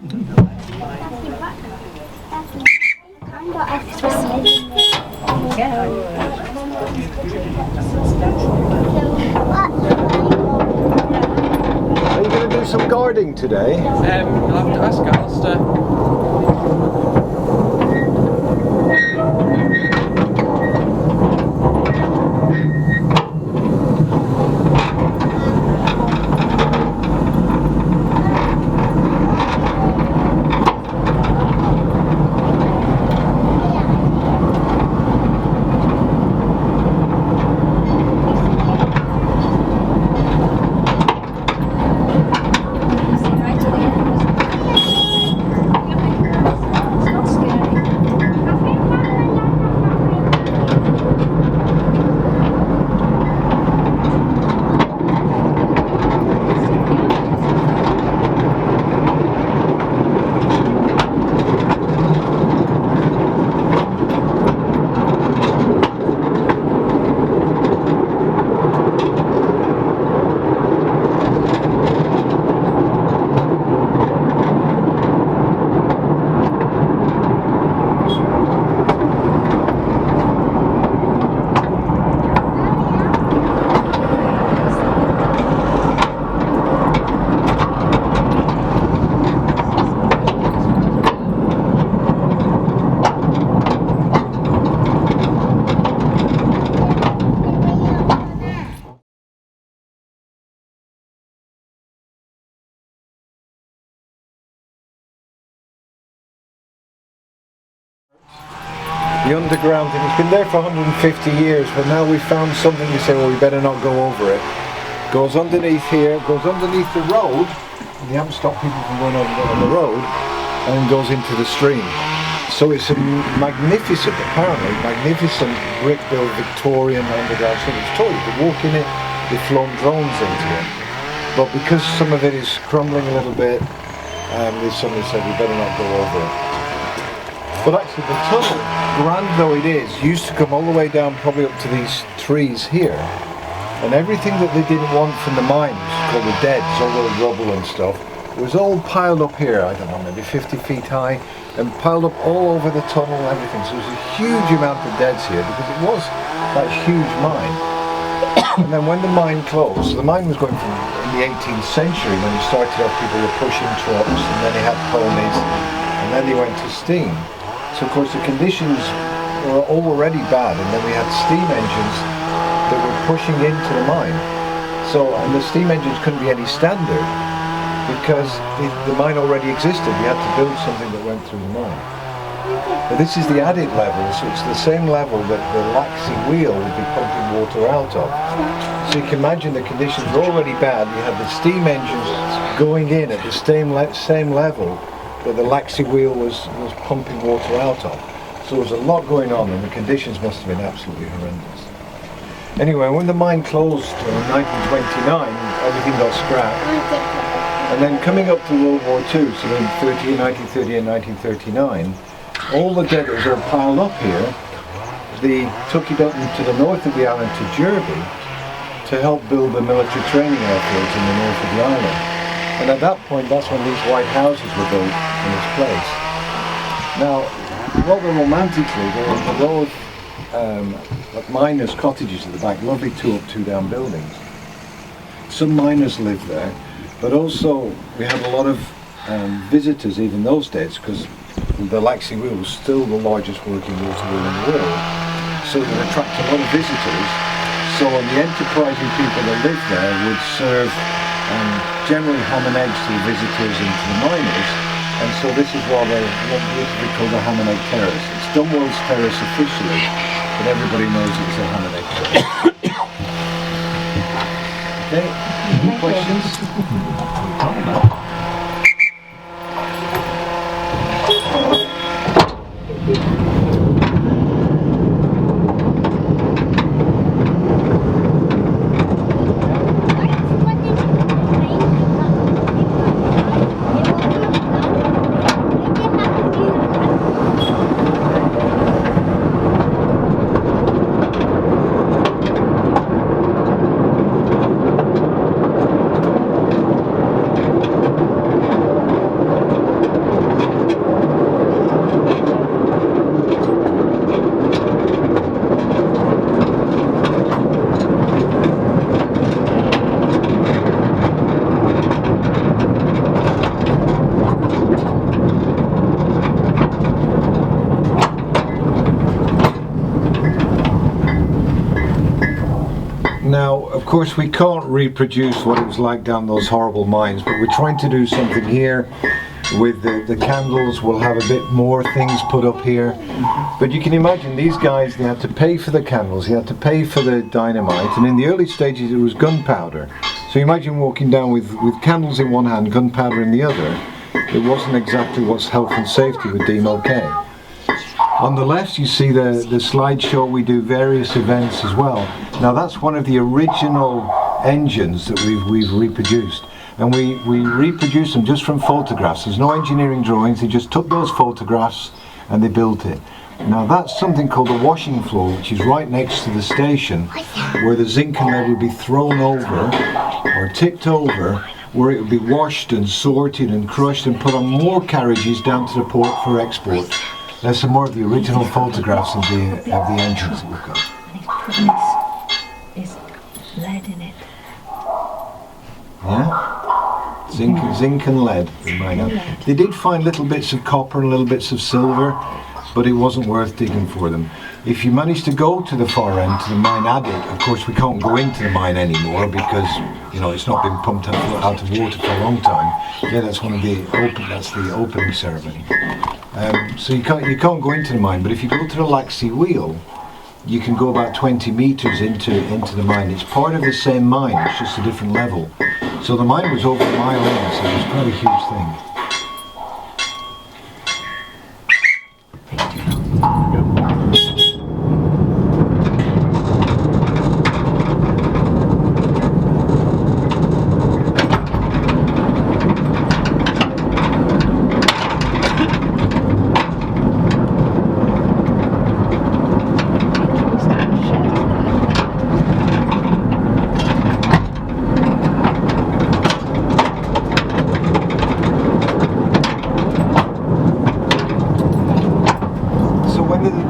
Are you going to do some guarding today? I'll have to ask Alistair. The underground thing, it's been there for 150 years, but now we've found something to say, well, we better not go over it. Goes underneath here, goes underneath the road, and you haven't stopped people from going on the road, and goes into the stream. So it's a magnificent, apparently, magnificent brick-built Victorian underground thing. It's told you could walk in it, they've flown drones into it. But because some of it is crumbling a little bit, there's somebody said we better not go over it. But actually the tunnel, grand though it is, used to come all the way down probably up to these trees here. And everything that they didn't want from the mines, called the deads, all the rubble and stuff, was all piled up here, I don't know, maybe 50 feet high, and piled up all over the tunnel and everything. So there's a huge amount of deads here because it was that huge mine. And then when the mine closed, so the mine was going from in the 18th century when it started off, people were pushing trucks, and then they had ponies, and then they went to steam. So of course the conditions were already bad, and then we had steam engines that were pushing into the mine. So, and the steam engines couldn't be any standard because the mine already existed. We had to build something that went through the mine. But this is the adit level, so it's the same level that the Laxey wheel would be pumping water out of. So you can imagine the conditions were already bad. You had the steam engines going in at the same level that the Laxey wheel was pumping water out of. So there was a lot going on, and the conditions must have been absolutely horrendous. Anyway, when the mine closed in 1929, everything got scrapped. And then coming up to World War II, so in 1930 and 1939, all the dead that was all piled up here, they took it up to the north of the island to Derby to help build the military training airfields in the north of the island. And at that point, that's when these white houses were built in this place. Now, rather romantically, there was a row of miners' cottages at the back, lovely 2-up, 2-down buildings. Some miners lived there, but also we had a lot of visitors even those days, because the Laxey wheel was still the largest working water wheel in the world, so it would attract a lot of visitors. So the enterprising people that lived there would serve generally ham and eggs to the visitors and to the miners, and so this is what used to be called the ham and egg terrace. It's Dunwell's Terrace officially, but everybody knows it's a ham and egg terrace. Okay, any questions? Now, of course, we can't reproduce what it was like down those horrible mines, but we're trying to do something here with the candles. We'll have a bit more things put up here. But you can imagine these guys, they had to pay for the candles, they had to pay for the dynamite, and in the early stages it was gunpowder. So imagine walking down with candles in one hand, gunpowder in the other. It wasn't exactly what's health and safety would deem okay. On the left you see the slideshow. We do various events as well. Now that's one of the original engines that we've reproduced, and we reproduced them just from photographs. There's no engineering drawings, they just took those photographs and they built it. Now that's something called the washing floor, which is right next to the station, where the zinc and lead would be thrown over or tipped over, where it would be washed and sorted and crushed and put on more carriages down to the port for export. There's some more of the original photographs of the engines that we've got. Is lead in it. Yeah? Zinc and lead in mine. They did find little bits of copper and little bits of silver, but it wasn't worth digging for them. If you manage to go to the far end, to the mine adit, of course we can't go into the mine anymore because, you know, it's not been pumped out of water for a long time. Yeah, that's the opening ceremony. So you can't go into the mine, but if you go to the Laxey wheel, you can go about 20 meters into the mine. It's part of the same mine, it's just a different level. So the mine was over a mile in, so it was quite a huge thing.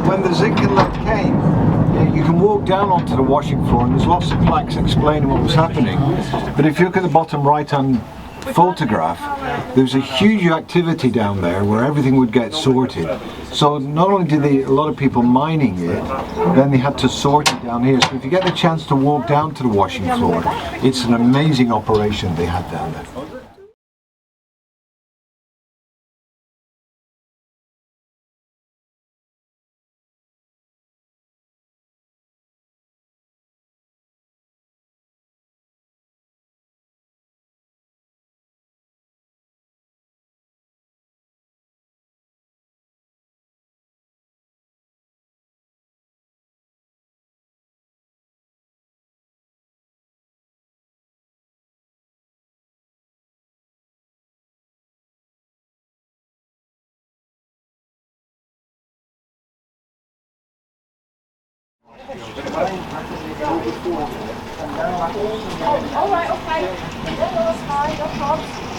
When the zinc and lead came, you can walk down onto the washing floor and there's lots of plaques explaining what was happening. But if you look at the bottom right hand photograph, there's a huge activity down there where everything would get sorted. So not only did a lot of people mining it, then they had to sort it down here. So if you get the chance to walk down to the washing floor, it's an amazing operation they had down there. All right, okay. Yeah, that's fine, no problems.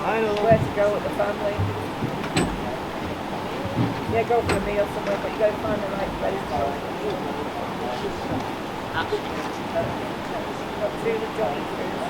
where to go with the family. Yeah, go for a meal somewhere, but you got to find the right place to go. Got to do the jogging through.